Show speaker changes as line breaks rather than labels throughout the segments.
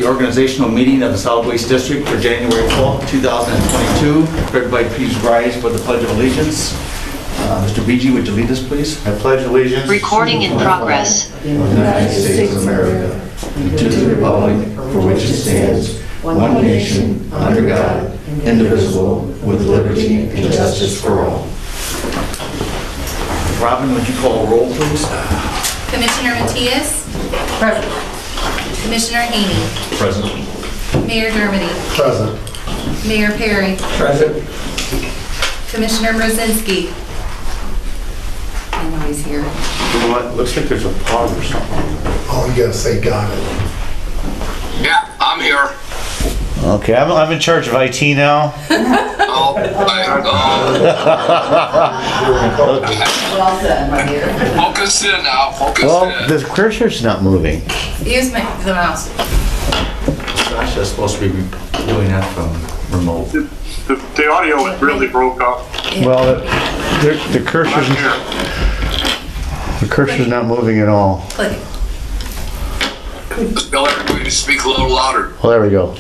the organizational meeting of the Solid Waste District for January 12, 2022. Everybody please rise for the Pledge of Allegiance. Mr. BG, would you lead us, please?
I pledge allegiance.
Recording in progress.
To the United States of America, and to the republic for which it stands, one nation, under God, indivisible, with liberty and justice for all.
Robin, would you call roll, please?
Commissioner Matias? Present. Commissioner Haney?
Present.
Mayor Dermody?
Present.
Mayor Perry?
Present.
Commissioner Mrozinski? I know he's here.
You know what? Looks like there's a pause or something.
Oh, you gotta say got it.
Yeah, I'm here.
Okay, I'm in charge of IT now.
Oh,
Well said, my dear.
focus in now, focus
Well,
in.
the cursor's not moving.
Use the mouse.
Sasha's supposed to be doing that from remote.
The audio really broke up.
Well, the
I'm
cursor's not moving at all.
Click.
Tell everybody to speak a little louder.
Well, there we go.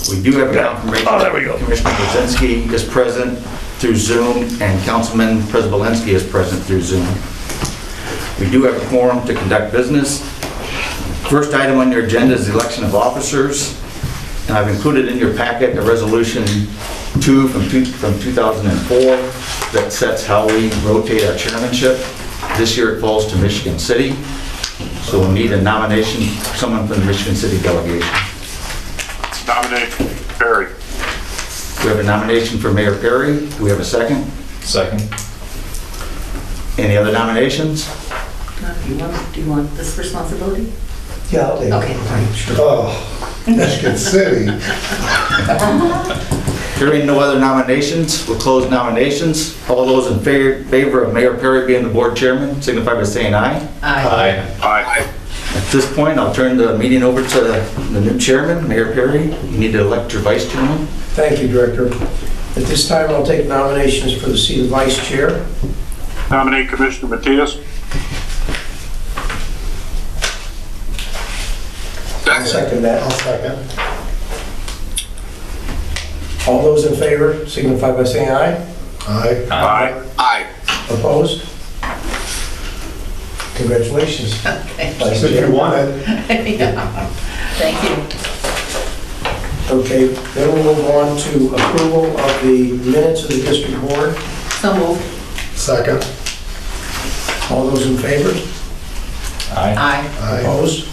We do have a confirmation.
Oh, there we go.
Commissioner Brzezinski is present through Zoom, and Councilman Przybylewski is present through Zoom. We do have a quorum to conduct business. First item on your agenda is the election of officers, and I've included in your packet a resolution 2 from 2004 that sets how we rotate our chairmanship. This year it falls to Michigan City, so we'll need a nomination for someone from the Michigan City delegation.
Nominate Perry.
We have a nomination for Mayor Perry. Do we have a second?
Second.
Any other nominations?
Do you want this responsibility?
Yeah, I'll take it.
Okay, fine.
Oh, Michigan City.
Hearing no other nominations, we'll close nominations. All those in favor of Mayor Perry being the board chairman, signify by saying aye.
Aye.
Aye.
At this point, I'll turn the meeting over to the new chairman, Mayor Perry. You need to elect your vice chairman.
Thank you, Director. At this time, I'll take nominations for the seat of Vice Chair.
Nominate Commissioner Matias.
I'll second that.
I'll second.
All those in favor signify by saying aye.
Aye.
Aye.
Aye.
Opposed? Congratulations.
Okay.
Vice
If you
Chair.
want it.
Yeah. Thank you.
Okay, then we'll move on to approval of the minutes of the district board.
So moved.
Second.
All those in favor?
Aye.
Aye.
Opposed?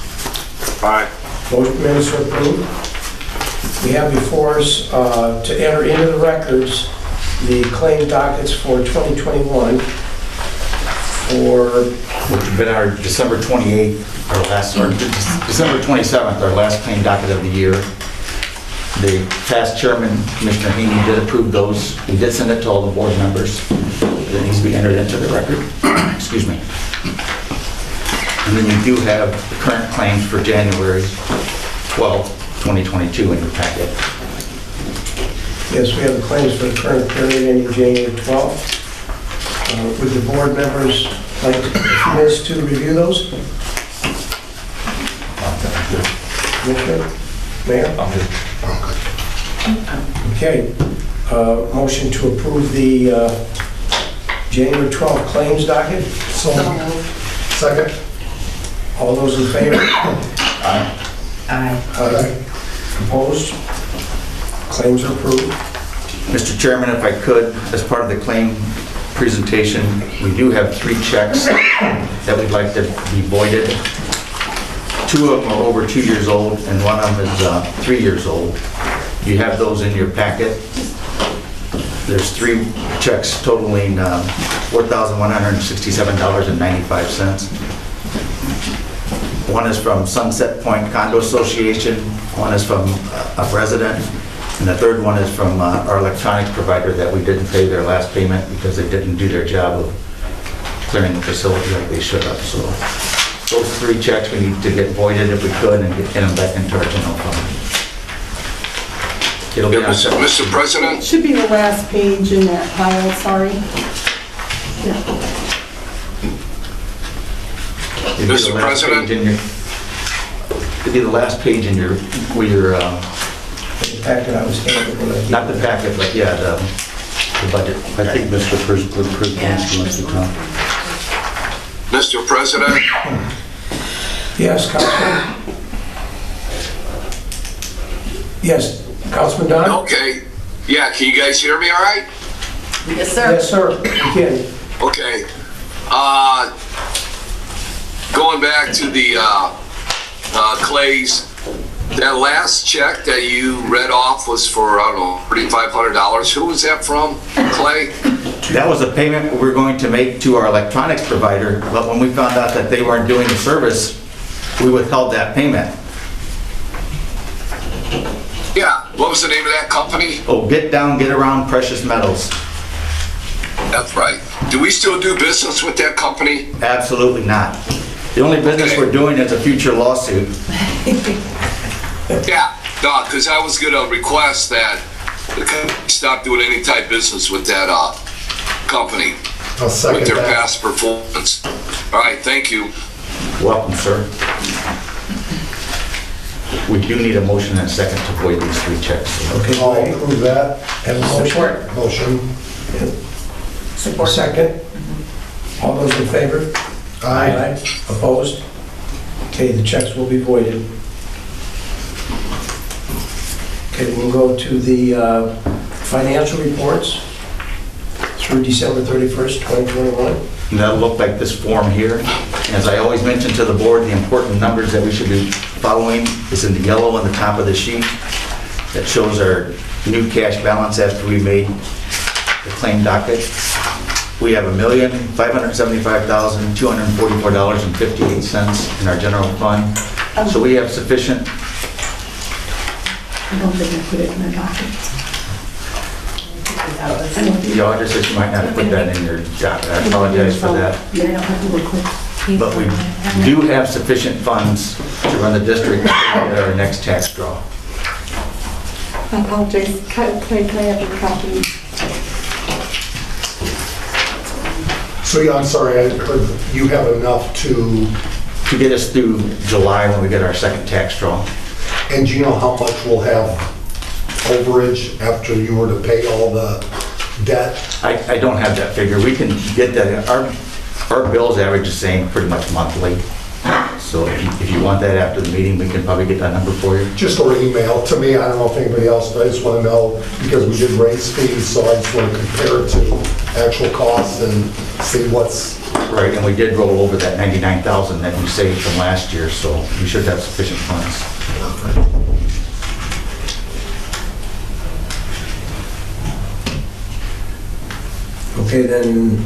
Aye.
Motion minutes are approved. We have before us to enter into the records the claim dockets for 2021 for,
Which has been our December 28th, our last, or December 27th, our last claim docket of the year. The past chairman, Commissioner Haney, did approve those. We did send it to all the board members. It needs to be entered into the record. Excuse me. And then you do have the current claims for January 12th, 2022 in your packet.
yes, we have the claims for the current period ending January 12th. Would the board members like a few minutes to review those? Commissioner? Mayor? Okay. Motion to approve the January 12th claims docket.
So,
So moved.
second.
All those in favor?
Aye.
Aye.
Opposed? Claims are approved.
Mr. Chairman, if I could, as part of the claim presentation, we do have 3 checks that we'd like to be voided. 2 of them are over 2 years old, and one of them is 3 years old. You have those in your packet. There's 3 checks totaling $4,167.95. One is from Sunset Point Condo Association, one is from a resident, and the third one is from our electronic provider that we didn't pay their last payment because they didn't do their job of clearing the facility like they should have. So those 3 checks we need to get voided if we could and get them back into our general fund. It'll be on
Mr. President,
Should be the last page in that pile, sorry.
It'll be the
Mr.
last
President?
page in your- Should be the last page in your, where your,
The packet I was handed when I...
not the packet, but yeah, the budget.
I think Mr. Przezinski wants to talk.
Mr. President,
Yes, Councilman? Yes, Councilman Don?
okay. Yeah, can you guys hear me all right?
Yes, sir.
Yes, sir, you can.
Okay. Going back to the Clay's, that last check that you read off was for, I don't know, $3,500. Who was that from, Clay?
That was a payment we were going to make to our electronics provider, but when we found out that they weren't doing the service, we withheld that payment.
Yeah, what was the name of that company?
Oh, Get Down, Get Around Precious Metals.
That's right. Do we still do business with that company?
Absolutely not. The only business we're doing is a future lawsuit.
Yeah, no, because I was going to request that the company stop doing any type of business with that company
I'll
with
second
their
that.
past performance. All right, thank you.
Welcome, sir. We do need a motion and a second to void these 3 checks.
Okay,
I'll
Clay,
approve that.
have a motion?
Motion.
A second? All those in favor?
Aye.
Opposed? Okay, the checks will be voided. Okay, we'll go to the financial reports through December 31st, 2021.
And that'll look like this form here. As I always mention to the board, the important numbers that we should be following is in the yellow on the top of the sheet. That shows our new cash balance after we made the claim docket. We have $1,575,244.58 in our general fund. So we have sufficient.
I don't think I put it in the docket.
The auditor says you might not have put that in your docket. I apologize for that.
Yeah, I don't have to look quick.
But we do have sufficient funds to run the district at our next tax draw.
I apologize. Can I have your copy?
So, yeah, I'm sorry, I heard you have enough to,
To get us through July when we get our second tax draw.
and do you know how much we'll have overage after you were to pay all the debt?
I don't have that figure. We can get that. Our bills average the same pretty much monthly. So if you want that after the meeting, we can probably get that number for you.
Just or email to me, I don't know if anybody else, but I just want to know, because we did raise fees, so I just want to compare it to actual costs and see what's,
Right, and we did roll over that 99,000 that you saved from last year, so we should have sufficient funds.
Okay, then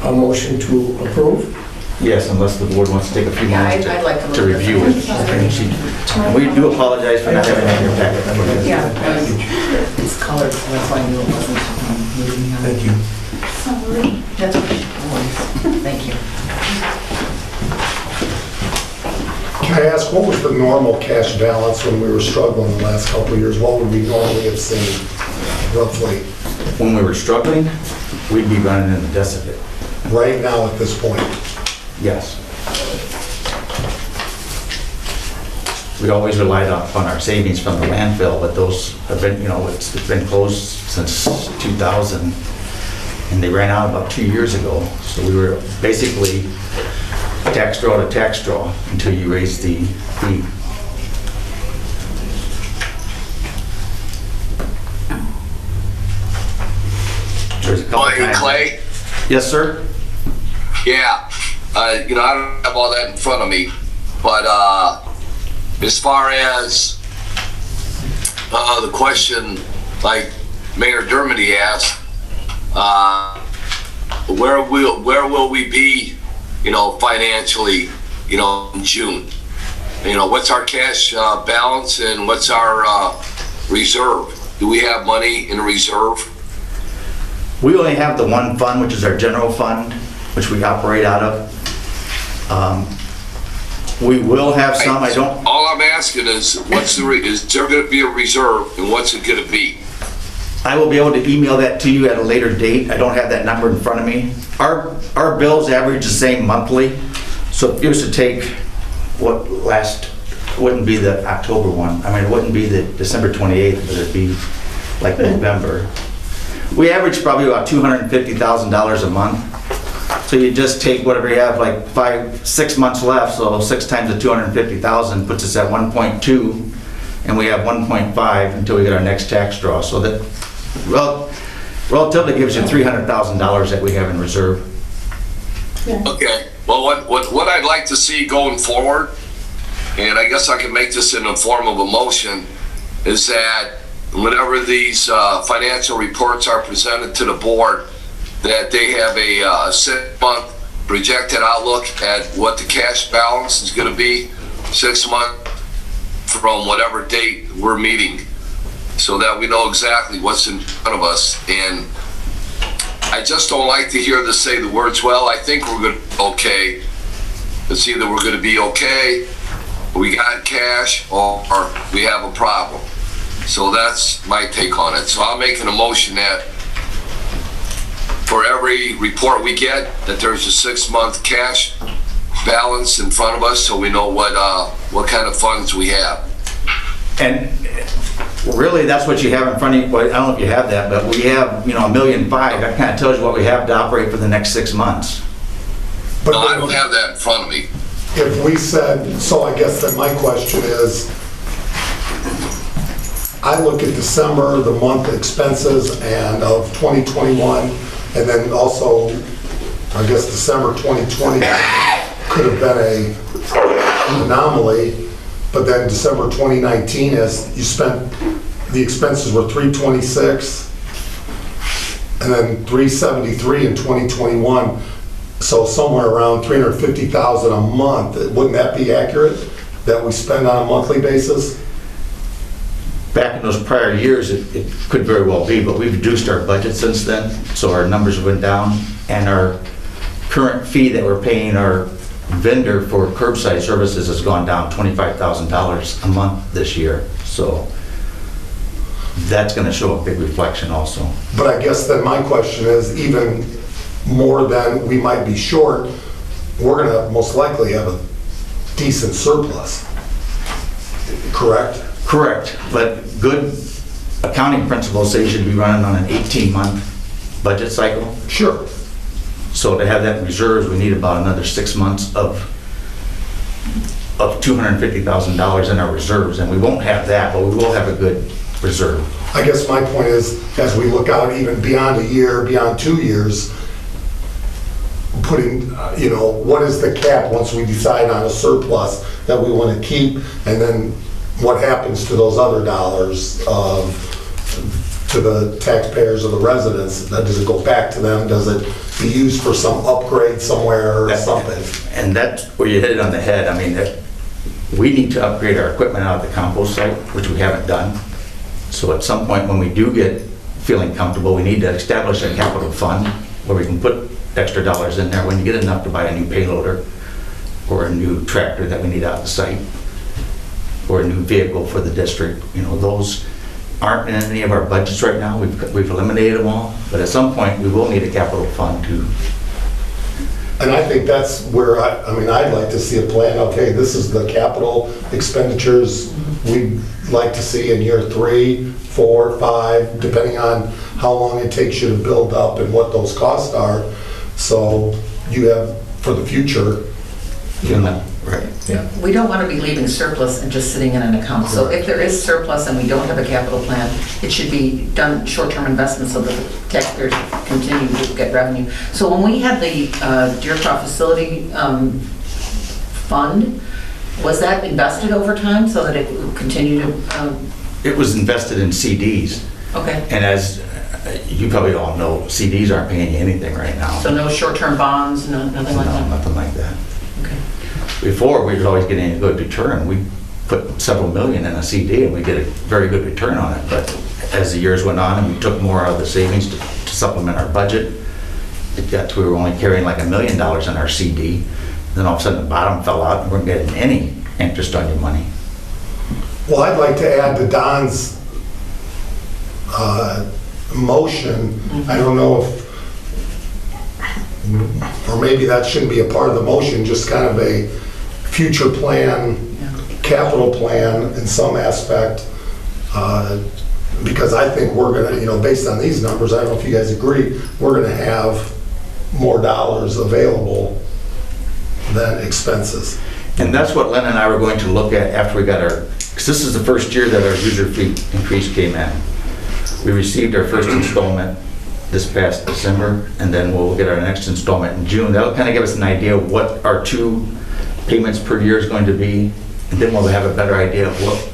a motion to approve?
Yes, unless the board wants to take a few
Yeah,
moments
I'd like to
to
look at
review it. And we do apologize for not having it in your packet.
Yeah, it's colored, so that's why I knew it wasn't moving on.
Thank you.
Sorry.
That's okay. No worries. Thank you.
can I ask, what was the normal cash balance when we were struggling the last couple of years? What would we normally have seen roughly
When we were struggling, we'd be running in the deficit.
right now at this point?
Yes. We always relied on our savings from the landfill, but those have been, it's been closed since 2000, and they ran out about 2 years ago. So we were basically tax draw to tax draw until you raised the fee. There's a couple times.
Clay?
Yes, sir?
Yeah, I don't have all that in front of me, but as far as the question, like Mayor Dermody asked, where will we be, financially, in June? What's our cash balance and what's our reserve? Do we have money in reserve?
We only have the one fund, which is our general fund, which we operate out of. We will have some, I don't,
All I'm asking is, is there going to be a reserve, and what's it going to be?
I will be able to email that to you at a later date. I don't have that number in front of me. Our bills average the same monthly. So if you was to take what last It wouldn't be the October one. I mean, it wouldn't be the December 28th, but it'd be like November. We average probably about $250,000 a month. So you just take whatever you have, like 6 months left, so 6 times the 250,000 puts us at 1.2, and we have 1.5 until we get our next tax draw. So that, well, relatively gives you $300,000 that we have in reserve.
Okay, well, what I'd like to see going forward, and I guess I can make this in the form of a motion, is that whenever these financial reports are presented to the board, that they have a 6-month projected outlook at what the cash balance is going to be 6 months from whatever date we're meeting, so that we know exactly what's in front of us. And I just don't like to hear this say the words, well, I think we're going to be okay. It's either we're going to be okay, we got cash, or we have a problem. So that's my take on it. So I'm making a motion that for every report we get, that there's a 6-month cash balance in front of us, so we know what kind of funds we have.
And really, that's what you have in front of you. Well, I don't know if you have that, but we have, $1.5 million. That kind of tells you what we have to operate for the next 6 months.
But
No, I don't have that in front of me.
if we said, so I guess that my question is, I look at December, the month expenses and of 2021, and then also, I guess December 2020 could have been an anomaly, but then December 2019 is, you spent, the expenses were 326, and then 373 in 2021, so somewhere around 350,000 a month. Wouldn't that be accurate, that we spend on a monthly basis?
Back in those prior years, it could very well be, but we've reduced our budget since then, so our numbers went down, and our current fee that we're paying our vendor for curbside services has gone down $25,000 a month this year. So that's going to show a big reflection also.
But I guess then my question is, even more than we might be short, we're gonna most likely have a decent surplus, correct?
Correct, but good accounting principles say you should be running on an 18-month budget cycle.
Sure.
So to have that in reserves, we need about another 6 months of $250,000 in our reserves, and we won't have that, but we will have a good reserve.
I guess my point is, as we look out even beyond a year, beyond 2 years, putting, what is the cap once we decide on a surplus that we want to keep, and then what happens to those other dollars to the taxpayers or the residents? Does it go back to them? Does it be used for some upgrade somewhere or something?
And that's where you hit it on the head. I mean, we need to upgrade our equipment out at the compost site, which we haven't done. So at some point when we do get feeling comfortable, we need to establish a capital fund where we can put extra dollars in there when you get enough to buy a new payloader or a new tractor that we need out the site or a new vehicle for the district. Those aren't in any of our budgets right now. We've eliminated them all, but at some point we will need a capital fund to.
And I think that's where, I'd like to see a plan. Okay, this is the capital expenditures we'd like to see in year 3, 4, 5, depending on how long it takes you to build up and what those costs are. So you have, for the future,
Right.
Yeah. We don't want to be leaving surplus and just sitting in an account. So if there is surplus and we don't have a capital plan, it should be done short-term investments so that the taxpayers continue to get revenue. So when we had the Deercroft facility fund, was that invested over time so that it would continue to?
It was invested in CDs.
Okay.
And as you probably all know, CDs aren't paying you anything right now.
So no short-term bonds, nothing like that?
No, nothing like that.
Okay.
Before, we was always getting a good return. We put several million in a CD and we get a very good return on it. But as the years went on and we took more out of the savings to supplement our budget, it got to we were only carrying like $1 million in our CD. Then all of a sudden the bottom fell out and we weren't getting any interest on your money.
well, I'd like to add to Don's motion. I don't know if, or maybe that shouldn't be a part of the motion, just kind of a future plan capital plan in some aspect, because I think we're gonna, based on these numbers, I don't know if you guys agree, we're gonna have more dollars available than expenses.
And that's what Len and I were going to look at after we got our, because this is the first year that our user fee increase came in. We received our first installment this past December, and then we'll get our next installment in June. That'll kind of give us an idea of what our 2 payments per year is going to be, and then we'll have a better idea of what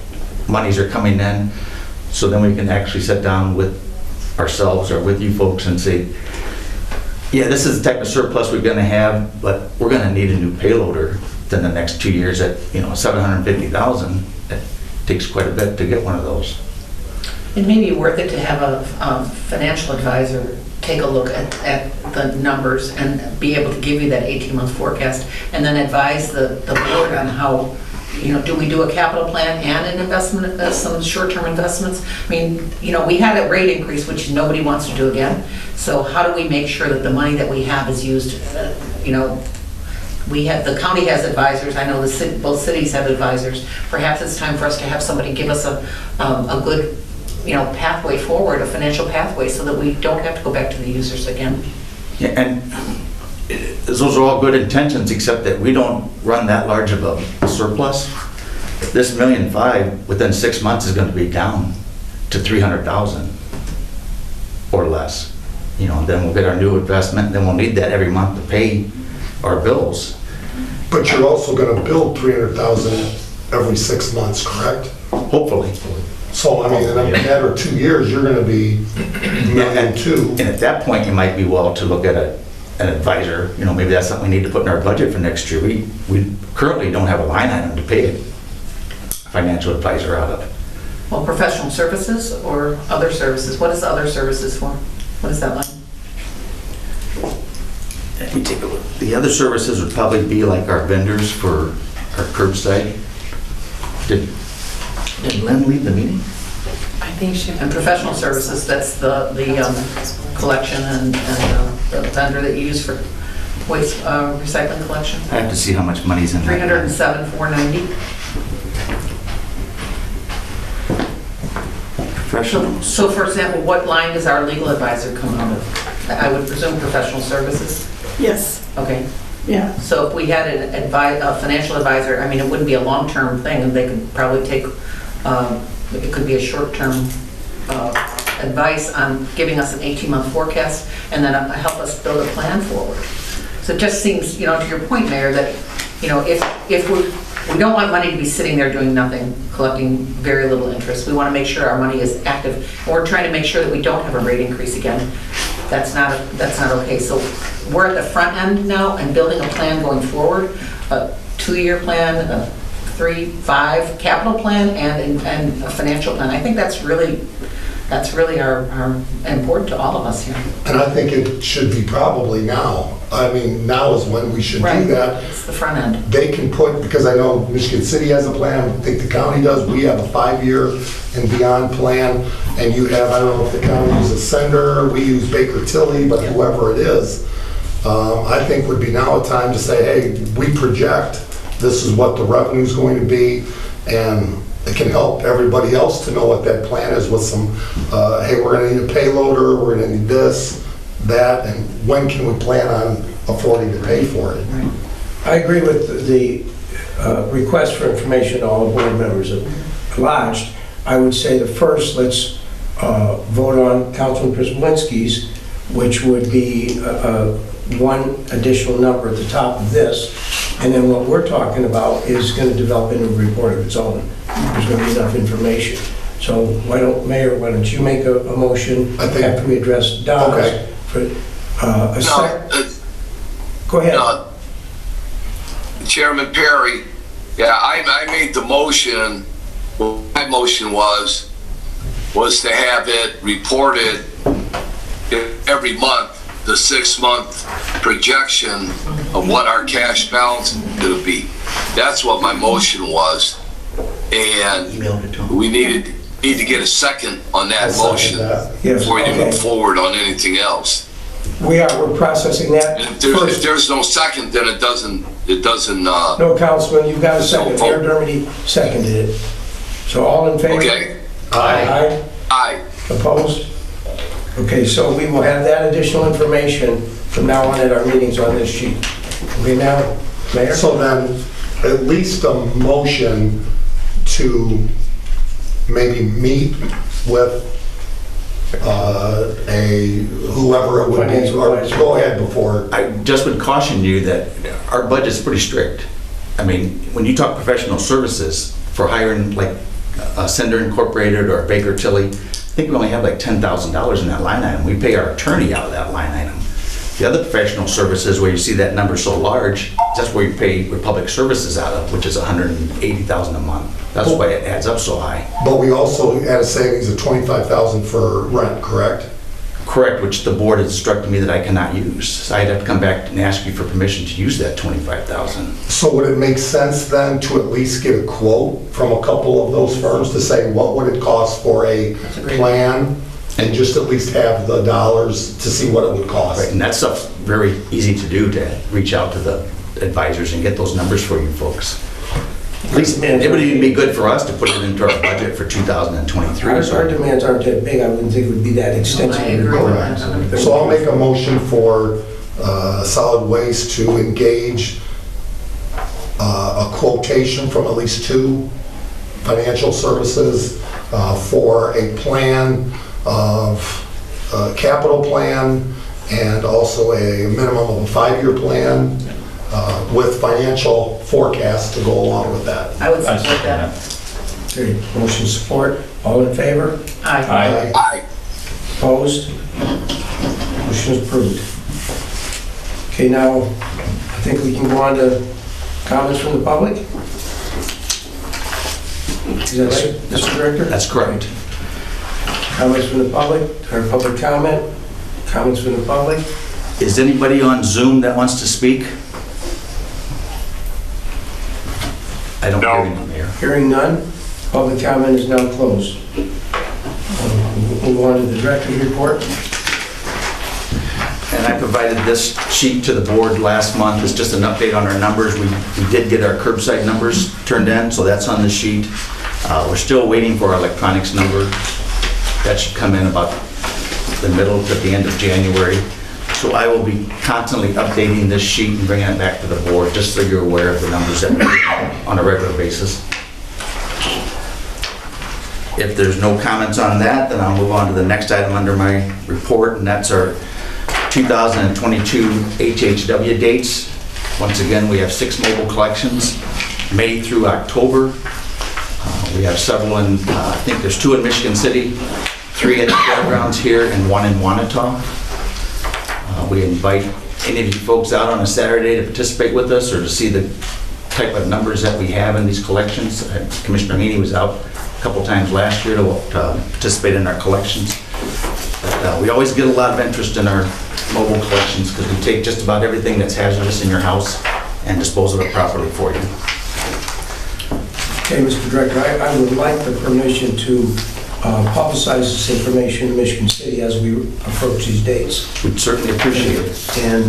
monies are coming in, so then we can actually sit down with ourselves or with you folks and say, yeah, this is the type of surplus we're gonna have, but we're gonna need a new payloader within the next 2 years at, $750,000. It takes quite a bit to get one of those.
It may be worth it to have a financial advisor take a look at the numbers and be able to give you that 18-month forecast, and then advise the board on how, do we do a capital plan and an investment, some short-term investments? I mean, we had a rate increase, which nobody wants to do again. So how do we make sure that the money that we have is used, the county has advisors, I know both cities have advisors. Perhaps it's time for us to have somebody give us a good, pathway forward, a financial pathway, so that we don't have to go back to the users again.
Yeah, and those are all good intentions, except that we don't run that large of a surplus. This $1.5 million within 6 months is going to be down to $300,000 or less. And then we'll get our new investment, and then we'll need that every month to pay our bills.
But you're also gonna build 300,000 every 6 months, correct?
Hopefully.
So, in a matter of 2 years, you're gonna be $1.2 million.
And at that point, you might be well to look at an advisor. Maybe that's something we need to put in our budget for next year. We currently don't have a line item to pay a financial advisor out of.
Well, professional services or other services? What is other services for? What is that like?
Let me take a look. The other services would probably be like our vendors for our curbside. Did Len leave the meeting?
I think she.
And professional services, that's the collection and the vendor that you use for waste recycling collection?
I have to see how much money's in there.
$307,490.
Professional.
So for example, what line does our legal advisor come out of? I would presume professional services?
Yes,
Okay.
yeah.
So if we had a financial advisor, it wouldn't be a long-term thing, and they could probably take, it could be a short-term advice on giving us an 18-month forecast, and then help us build a plan forward. So it just seems, to your point, Mayor, that, if we don't want money to be sitting there doing nothing, collecting very little interest. We want to make sure our money is active, and we're trying to make sure that we don't have a rate increase again. That's not okay. So we're at the front end now and building a plan going forward, a 2-year plan, a 3, 5 capital plan, and a financial plan. I think that's really our important to all of us here.
And I think it should be probably now. Now is when we should do that.
It's the front end.
They can put, because I know Michigan City has a plan, I think the county does, we have a 5-year and beyond plan, and you have, I don't know if the county uses Sender, we use Baker Tilly, but whoever it is, I think would be now a time to say, hey, we project, this is what the revenue's going to be, and it can help everybody else to know what that plan is with some, hey, we're gonna need a payloader, we're gonna need this, that, and when can we plan on affording to pay for it?
Right.
I agree with the request for information all board members have lodged. I would say the first, let's vote on Councilman Prisbalinski's, which would be one additional number at the top of this. And then what we're talking about is going to develop into a report of its own. There's going to be enough information. So Mayor, why don't you make a motion after we address Don's?
Okay.
For a second. Go ahead.
Chairman Perry, I made the motion. Well, my motion was to have it reported every month, the 6-month projection of what our cash balance is going to be. That's what my motion was, and we need to get a second on that motion before you move forward on anything else.
We're processing that.
And if there's no second, then it doesn't it doesn't,
No, Councilman, you've got a second.
So,
Mayor Dermody seconded it. So all in favor?
okay,
Aye.
aye.
Opposed? Okay, so we will have that additional information from now on at our meetings on this sheet. Okay, now, Mayor?
So then, at least a motion to maybe meet with whoever it would be,
Financial
or
advisor.
go ahead before.
I just would caution you that our budget's pretty strict. I mean, when you talk professional services for hiring like a Sender Incorporated or Baker Tilly, I think we only have like $10,000 in that line item. We pay our attorney out of that line item. The other professional services where you see that number so large, that's where you pay Republic Services out of, which is $180,000 a month. That's why it adds up so high.
But we also had a savings of $25,000 for rent, correct?
Correct, which the board has instructed me that I cannot use. So I'd have to come back and ask you for permission to use that $25,000.
So would it make sense then to at least get a quote from a couple of those firms to say what would it cost for a plan? And just at least have the dollars to see what it would cost?
Right, and that stuff's very easy to do, to reach out to the advisors and get those numbers for you folks. At least it would even be good for us to put it into our budget for 2023.
Our demands aren't that big. I wouldn't think it would be that extensive.
I agree with that.
So I'll make a motion for solid waste to engage a quotation from at least 2 financial services for a plan of capital plan and also a minimum of a 5-year plan with financial forecasts to go along with that.
I would support that.
Okay, motion support. All in favor?
Aye.
Aye.
Opposed? Motion is approved. Okay, now, I think we can go on to comments from the public. Is that right, Mr. Director?
That's correct.
Comments from the public, or public comment? Comments from the public?
Is anybody on Zoom that wants to speak? I don't hear
No.
any, Mayor.
Hearing none, public comment is now closed. We'll move on to the director's report.
And I provided this sheet to the board last month. It's just an update on our numbers. We did get our curbside numbers turned in, so that's on the sheet. We're still waiting for our electronics number. That should come in about the middle to the end of January. So I will be constantly updating this sheet and bringing it back to the board, just so you're aware of the numbers that we're getting on a regular basis. If there's no comments on that, then I'll move on to the next item under my report, and that's our 2022 Hhw dates. Once again, we have 6 mobile collections, May through October. We have several in, I think there's 2 in Michigan City, 3 at the fairgrounds here, and 1 in Wanata. We invite any of you folks out on a Saturday to participate with us or to see the type of numbers that we have in these collections. Commissioner Heaney was out a couple times last year to participate in our collections. But, we always get a lot of interest in our mobile collections because we take just about everything that's hazardous in your house and dispose of it properly for you.
Okay, Mr. Director, I would like the permission to publicize this information in Michigan City as we approach these dates.
We'd certainly appreciate it.
And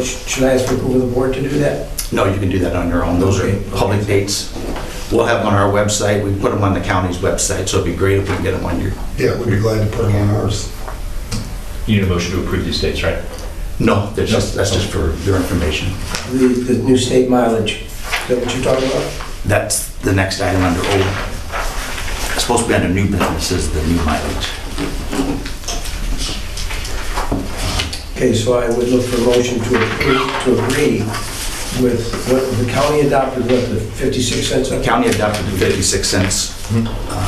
should I ask for approval of the board to do that?
No, you can do that on your own. Those are public dates. We'll have them on our website. We put them on the county's website, so it'd be great if we can get them on your...
Yeah, we'd be glad to put them on ours.
You need a motion to approve these dates, right?
No, that's just for your information.
The new state mileage, is that what you're talking about?
That's the next item under old. It's supposed to be under new businesses, the new mileage.
Okay, so I would look for a motion to agree with what the county adopted, what, the 56 cents?
The county adopted the 56 cents.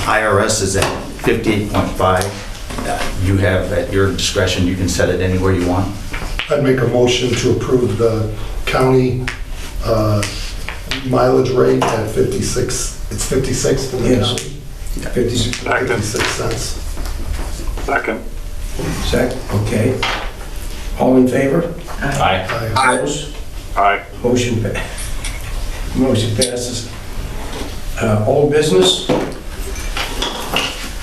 IRS is at 58.5. You have, at your discretion, you can set it anywhere you want.
I'd make a motion to approve the county mileage rate at 56. It's 56 for the
Yes.
county?
56.
56 cents.
Second.
Second, okay. All in favor?
Aye.
Aye.
Opposed?
Aye.
Motion passes. Old business?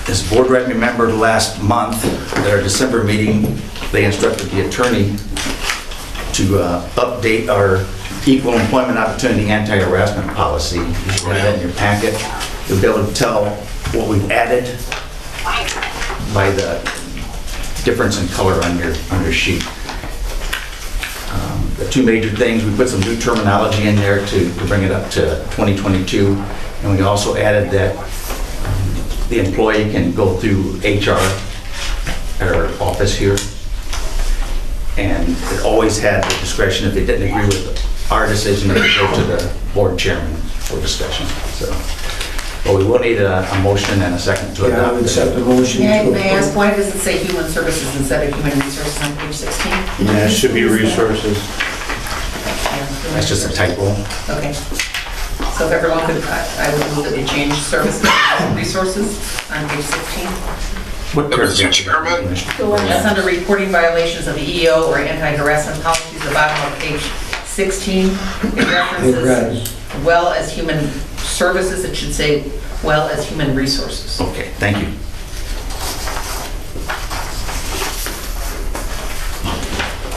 As the board remembered last month, at our December meeting, they instructed the attorney to update our equal employment opportunity anti-harassment policy. You should have that in your packet. You'll be able to tell what we've added by the difference in color on your sheet. The two major things, we put some new terminology in there to bring it up to 2022, and we also added that the employee can go through HR, or office here, and it always had the discretion, if they didn't agree with our decision, they could go to the board chairman for discussion. So, but we will need a motion and a second to
Yeah, I would
adopt.
accept the motion.
May
to
I ask,
approve.
why does it say human services instead of human resources on page 16?
Yeah, it should be resources.
That's just a typo.
Okay. So if everyone could, I would move that we change services to resources on page 16.
What
Mr. Chairman?
Go
That's
ahead.
under reporting violations of EEO or anti-harassment policies, the bottom of page 16. It references well as human services, it should say well as human resources.
Okay, thank you.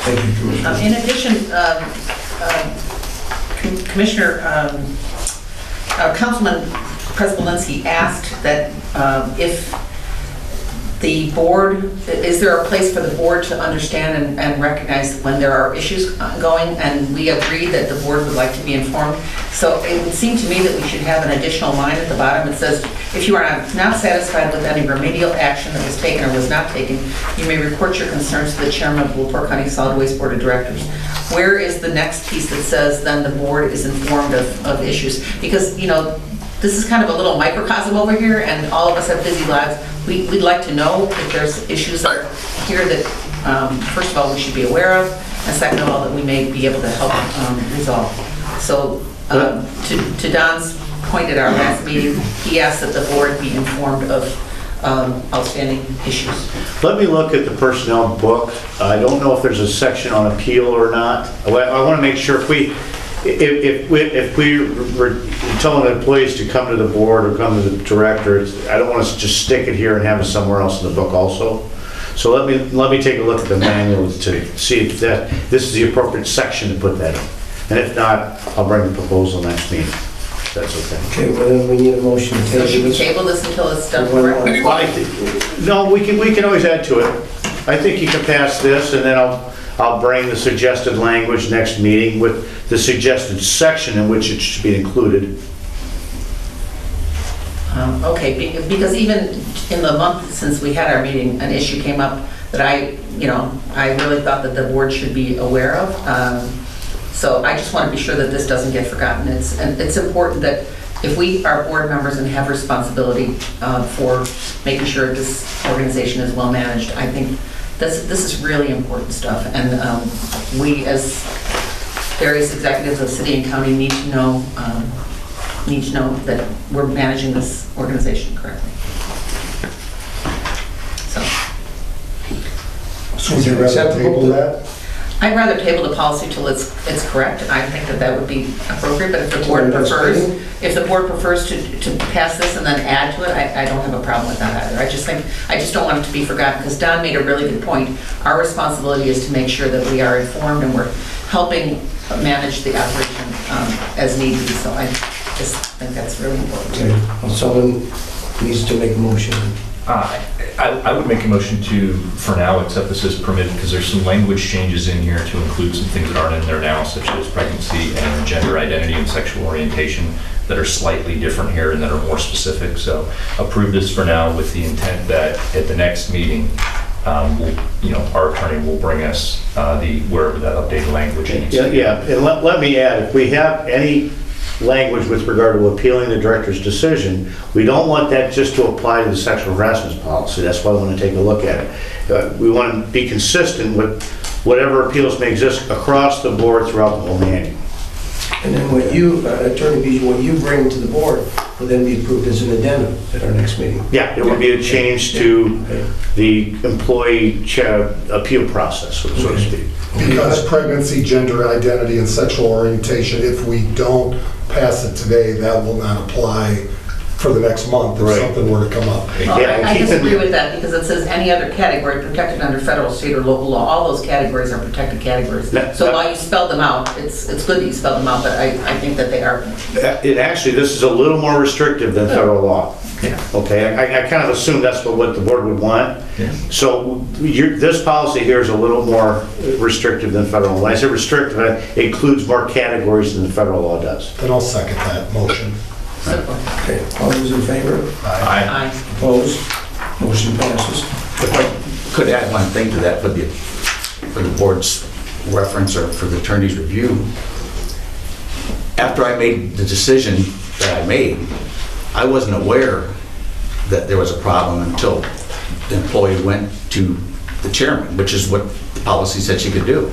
Thank you, Commissioner.
In addition, Commissioner, Councilman Prespolinski asked that if the board, is there a place for the board to understand and recognize when there are issues going? And we agreed that the board would like to be informed. So it would seem to me that we should have an additional line at the bottom. It says, if you are not satisfied with any remedial action that was taken or was not taken, you may report your concerns to the chairman of the LaPorte County Solid Waste Board of Directors. Where is the next piece that says then the board is informed of issues? Because, you know, this is kind of a little microcosm over here, and all of us have busy lives. We'd like to know if there's issues that are here that, first of all, we should be aware of, and second of all, that we may be able to help resolve. So, to Don's point at our last meeting, he asked that the board be informed of outstanding issues.
Let me look at the personnel book. I don't know if there's a section on appeal or not. I want to make sure if we were telling employees to come to the board or come to the director, I don't want to just stick it here and have it somewhere else in the book also. So let me take a look at the manual to see if this is the appropriate section to put that in. And if not, I'll bring the proposal next meeting. If that's okay.
Okay, well, then we need a motion to
So
table
should we
this.
table this until it's done
Well,
correctly?
No, we can always add to it. I think you can pass this, and then I'll bring the suggested language next meeting with the suggested section in which it should be included.
Okay, because even in the month since we had our meeting, an issue came up that I really thought that the board should be aware of. So I just want to be sure that this doesn't get forgotten. It's important that if we are board members and have responsibility for making sure this organization is well managed, I think this is really important stuff. And we as various executives of city and county need to know that we're managing this organization correctly.
So would you rather table that?
I'd rather table the policy till it's correct. I think that would be appropriate, but if the board prefers to pass this and then add to it, I don't have a problem with that either. I just don't want it to be forgotten, because Don made a really good point. Our responsibility is to make sure that we are informed and we're helping manage the operation as need be. So I just think that's really important.
Okay, well, someone needs to make a motion.
I would make a motion to, for now, accept this as permitted, because there's some language changes in here to include some things that aren't in there now, such as pregnancy and gender identity and sexual orientation, that are slightly different here and that are more specific. So approve this for now with the intent that at the next meeting, our attorney will bring us wherever that updated language is.
Yeah, and let me add, if we have any language with regard to appealing the director's decision, we don't want that just to apply to the sexual harassment policy. That's why I want to take a look at it. We want to be consistent with whatever appeals may exist across the board throughout the whole manual.
And then what you, Attorney Bijou, what you bring to the board will then be approved as an addendum at our next meeting.
Yeah, it would be a change to the employee appeal process, so to speak.
Because pregnancy, gender identity, and sexual orientation, if we don't pass it today, that will not apply for the next month if
Right.
something were to come up.
Well,
Yeah, and
I
keep
disagree
in-
with that because it says any other category protected under federal, state, or local law. All those categories are protected categories.
That-
So
that-
while you spelled them out, it's good that you spelled them out, but I think that they are.
It actually, this is a little more restrictive than federal law. Okay, I kind of assumed that's what the board would want.
Yeah.
So this policy here is a little more restrictive than federal. When I say restrictive, it includes more categories than the federal law does.
Then I'll second that motion.
Simple.
Okay, all those in favor?
Aye.
Aye.
Opposed? Motion passes.
If I could add one thing to that for the board's reference or for the attorney's review. After I made the decision that I made, I wasn't aware that there was a problem until the employee went to the chairman, which is what the policy said she could do.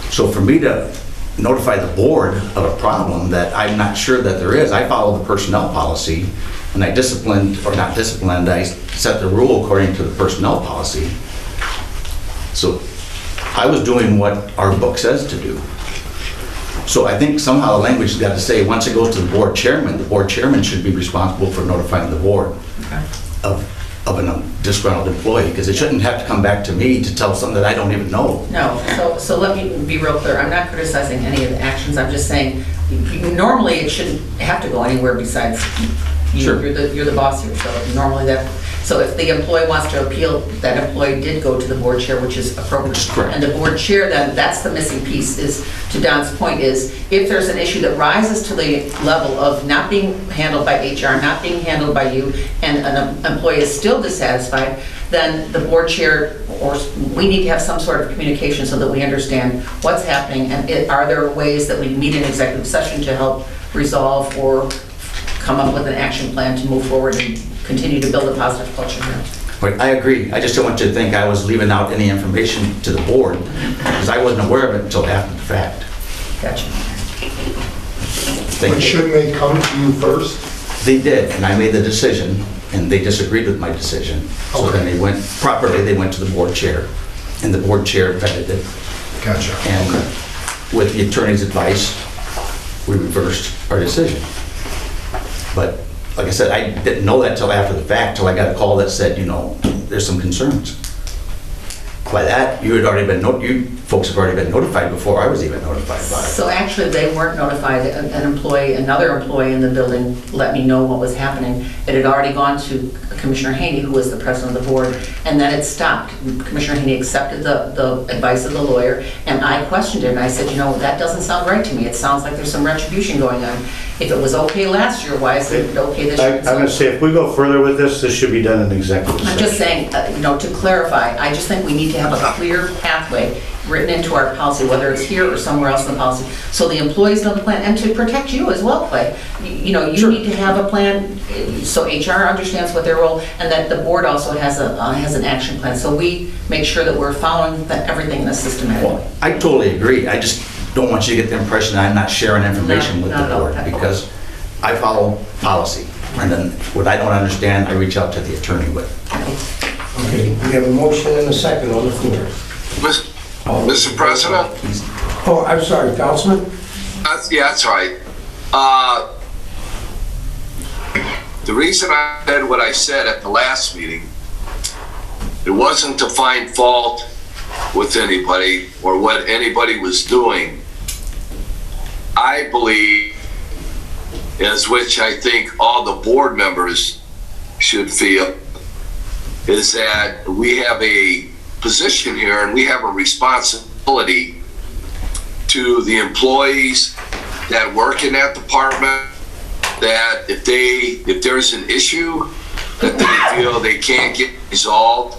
So for me to notify the board of a problem that I'm not sure that there is, I follow the personnel policy, and I disciplined, or not disciplined, I set the rule according to the personnel policy. So I was doing what our book says to do. So I think somehow the language has got to say, once it goes to the board chairman should be responsible for notifying the board of a disgruntled employee, because it shouldn't have to come back to me to tell something that I don't even know.
No, so let me be real clear. I'm not criticizing any of the actions. I'm just saying, normally it shouldn't have to go anywhere besides you.
Sure.
You're the boss here, so normally so if the employee wants to appeal, that employee did go to the board chair, which is appropriate.
Which is correct.
And the board chair, then, that's the missing piece, is, to Don's point, is if there's an issue that rises to the level of not being handled by HR, not being handled by you, and an employee is still dissatisfied, then the board chair, or we need to have some sort of communication so that we understand what's happening, and are there ways that we meet in executive session to help resolve or come up with an action plan to move forward and continue to build a positive culture here.
But I agree. I just don't want you to think I was leaving out any information to the board, because I wasn't aware of it until after the fact.
Gotcha.
Thank
But
you.
shouldn't they come to you first?
They did, and I made the decision, and they disagreed with my decision. So then they went, properly, they went to the board chair, and the board chair vetted it.
Gotcha.
And with the attorney's advice, we reversed our decision. But like I said, I didn't know that till after the fact, till I got a call that said, there's some concerns. By that, you folks have already been notified before I was even notified about it.
So actually, they weren't notified. Another employee in the building let me know what was happening. It had already gone to Commissioner Haney, who was the president of the board, and then it stopped. Commissioner Haney accepted the advice of the lawyer, and I questioned it, and I said, that doesn't sound right to me. It sounds like there's some retribution going on. If it was okay last year, why is it okay this year?
I'm going to say, if we go further with this should be done in executive session.
I'm just saying, to clarify, I just think we need to have a clear pathway written into our policy, whether it's here or somewhere else in the policy, so the employees know the plan, and to protect you as well, Clay. You need to have a plan, so HR understands what their role, and that the board also has an action plan, so we make sure that we're following everything in the systematic way.
Well, I totally agree. I just don't want you to get the impression that I'm not sharing information with the
not at all.
board, because I follow policy. And then what I don't understand, I reach out to the attorney with.
Okay, we have a motion and a second on the floor.
Mr. President?
Oh, I'm sorry, Councilman?
Yeah, that's right. The reason I said what I said at the last meeting, it wasn't to find fault with anybody or what anybody was doing. I believe, as which I think all the board members should feel, is that we have a position here and we have a responsibility to the employees that work in that department, that if there's an issue that they feel they can't get resolved,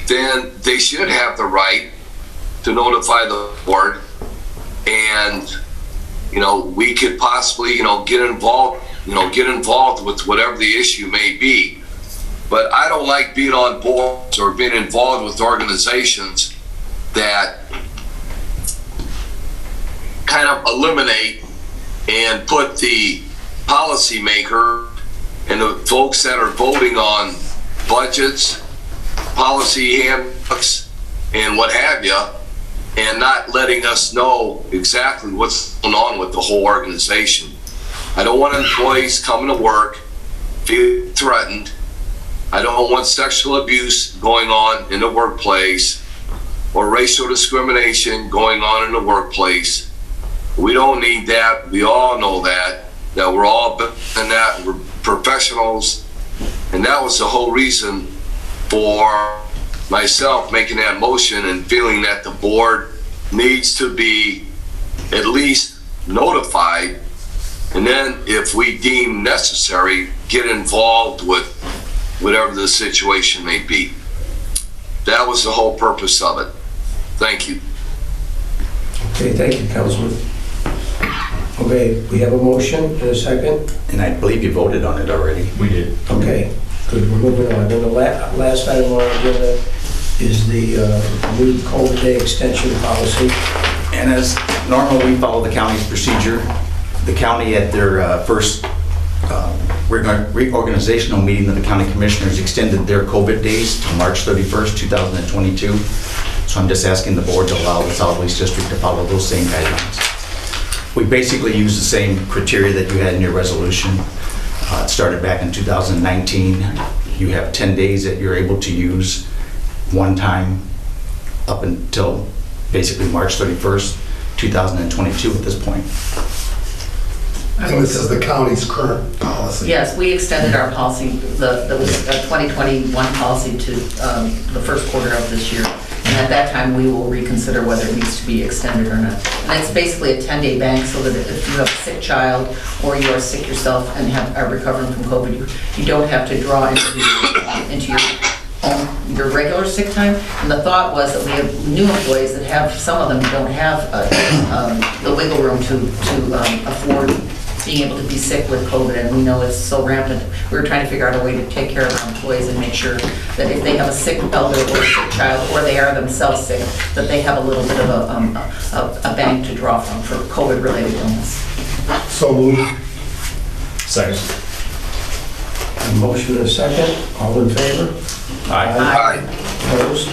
then they should have the right to notify the board, and we could possibly get involved with whatever the issue may be. But I don't like being on boards or being involved with organizations that kind of eliminate and put the policymaker and the folks that are voting on budgets, policy handbooks, and what have you, and not letting us know exactly what's going on with the whole organization. I don't want employees coming to work feeling threatened. I don't want sexual abuse going on in the workplace or racial discrimination going on in the workplace. We don't need that. We all know that we're all in that. We're professionals. And that was the whole reason for myself making that motion and feeling that the board needs to be at least notified. And then if we deem necessary, get involved with whatever the situation may be. That was the whole purpose of it. Thank you.
Okay, thank you, Councilman. Okay, we have a motion and a second.
And I believe you voted on it already.
We did.
Okay, good, we're moving on. Then the last item on our agenda is the new COVID day extension policy.
And as normal, we follow the county's procedure. The county at their first reorganizational meeting of the county commissioners extended their COVID days to March 31st, 2022. So I'm just asking the board to allow the Solid Waste District to follow those same guidelines. We basically use the same criteria that you had in your resolution. It started back in 2019. You have 10 days that you're able to use one time up until basically March 31st, 2022 at this point.
And this is the county's current policy.
Yes, we extended our policy, the 2021 policy to the first quarter of this year. And at that time, we will reconsider whether it needs to be extended or not. And it's basically a 10-day bank so that if you have a sick child or you are sick yourself and are recovering from COVID, you don't have to draw into your regular sick time. And the thought was that we have new employees that have, some of them don't have the wiggle room to afford being able to be sick with COVID, and we know it's so rampant. We were trying to figure out a way to take care of our employees and make sure that if they have a sick elder or a sick child, or they are themselves sick, that they have a little bit of a bank to draw from for COVID-related illness.
So moved.
Second.
A motion and a second, all in favor?
Aye.
Opposed?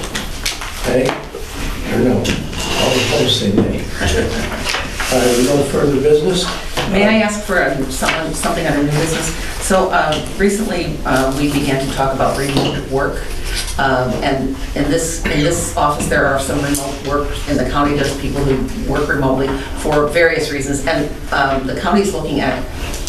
Nay? Or no? All opposed, say nay. No further business?
May I ask for something under new business? So recently, we began to talk about remote work. And in this office, there are some remote work, and the county does people who work remotely for various reasons. And the county's looking at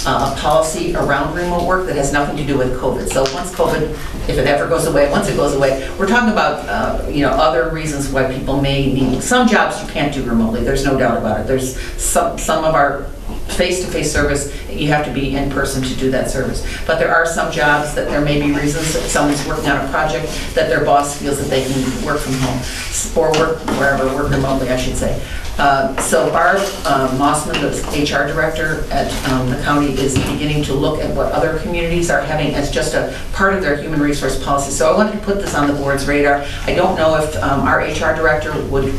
a policy around remote work that has nothing to do with COVID. So once COVID, if it ever goes away, once it goes away, we're talking about other reasons why people may need, some jobs you can't do remotely, there's no doubt about it. There's some of our face-to-face service, you have to be in person to do that service. But there are some jobs that there may be reasons that someone's working on a project that their boss feels that they can work from home, or work wherever, work remotely, I should say. So Barb Mossman, the HR director at the county, is beginning to look at what other communities are having as just a part of their human resource policy. So I wanted to put this on the board's radar. I don't know if our HR director would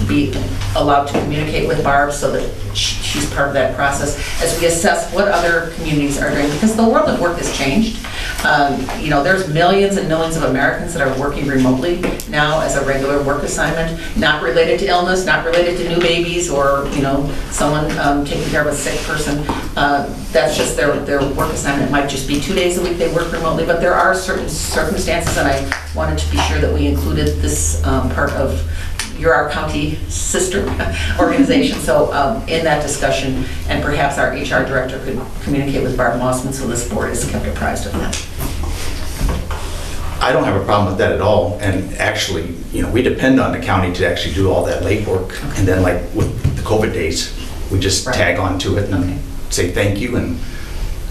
be allowed to communicate with Barb so that she's part of that process as we assess what other communities are doing, because the world of work has changed. There's millions and millions of Americans that are working remotely now as a regular work assignment, not related to illness, not related to new babies, or someone taking care of a sick person. That's just their work assignment. It might just be 2 days a week they work remotely, but there are certain circumstances, and I wanted to be sure that we included this part of you're our county sister organization, so in that discussion, and perhaps our HR director could communicate with Barb Mossman so this board is kept apprised of that.
I don't have a problem with that at all, and actually, we depend on the county to actually do all that late work, and then like with the COVID days, we just tag on to it and say thank you and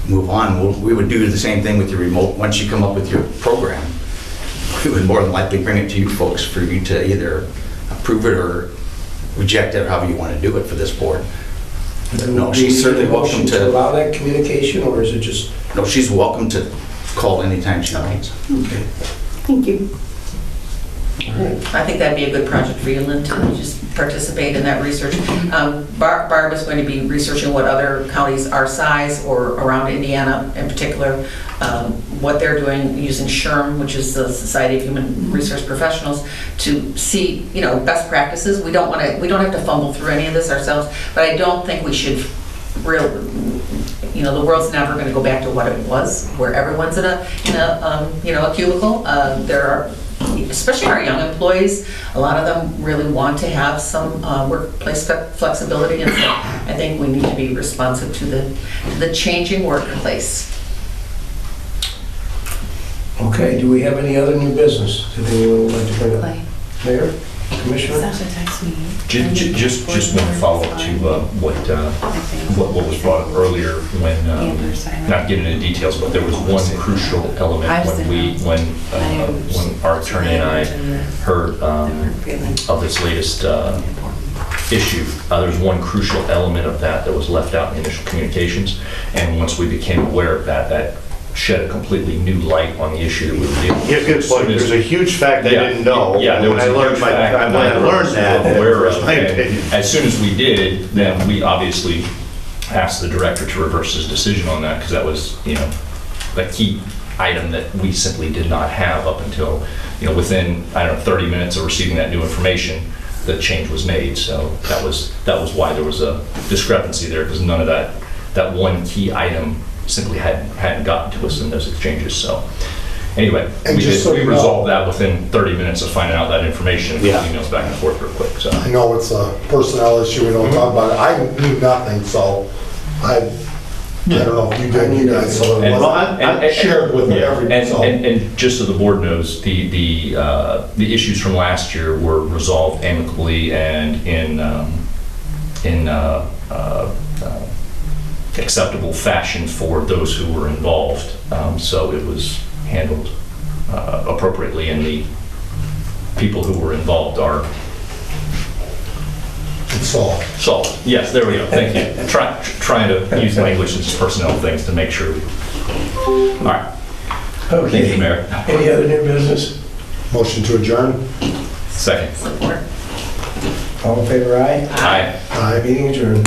move on. We would do the same thing with your remote. Once you come up with your program, we would more than likely bring it to you folks for you to either approve it or reject it, however you want to do it for this board. No, she's certainly welcome to
allow that communication, or is it just?
No, she's welcome to call anytime she wants.
Okay.
Thank you.
I think that'd be a good project for you, Lynn, to just participate in that research. Barb is going to be researching what other counties our size or around Indiana in particular, what they're doing using SHRM, which is the Society of Human Resource Professionals, to see best practices. We don't have to fumble through any of this ourselves, but I don't think we should you know, the world's never going to go back to what it was, where everyone's in a you know, a cubicle. There are, especially our young employees, a lot of them really want to have some workplace flexibility, and so I think we need to be responsive to the changing workplace.
Okay, do we have any other new business that anyone would like to bring up?
Clay.
Mayor, Commissioner?
Sasha texted me.
Just one follow-up to what was brought up earlier when, not getting into details, but there was one crucial element when our attorney and I heard of this latest issue. There's one crucial element of that was left out in initial communications, and once we became aware of that, that shed a completely new light on the issue that we were dealing with.
Yeah, good point. There's a huge fact I didn't know.
Yeah, there
when
was
I
a
learned
huge fact
when I learned that,
aware of,
my
and
opinion.
as soon as we did, then we obviously asked the director to reverse his decision on that, because that was, you know, a key item that we simply did not have up until, you know, within, I don't know, 30 minutes of receiving that new information, the change was made. So that was why there was a discrepancy there, because none of that one key item simply hadn't gotten to us in those exchanges. So anyway,
And
we
just so you know-
resolved that within 30 minutes of finding out that information, and emails back and forth real quick. So
I know it's a personnel issue, we don't talk about it. I knew nothing, so I don't know if you did, you guys, so it wasn't shared with everybody, so.
and just so the board knows, the issues from last year were resolved amicably and in acceptable fashion for those who were involved. So it was handled appropriately, and the people who were involved are solved. Yes, there we go. Thank you. Trying to use language and personnel things to make sure. All right.
Okay.
Thank you, Mayor.
Any other new business?
Motion to adjourn?
Second.
Support.
All in favor, aye?
Aye.
Aye.
Meeting adjourned.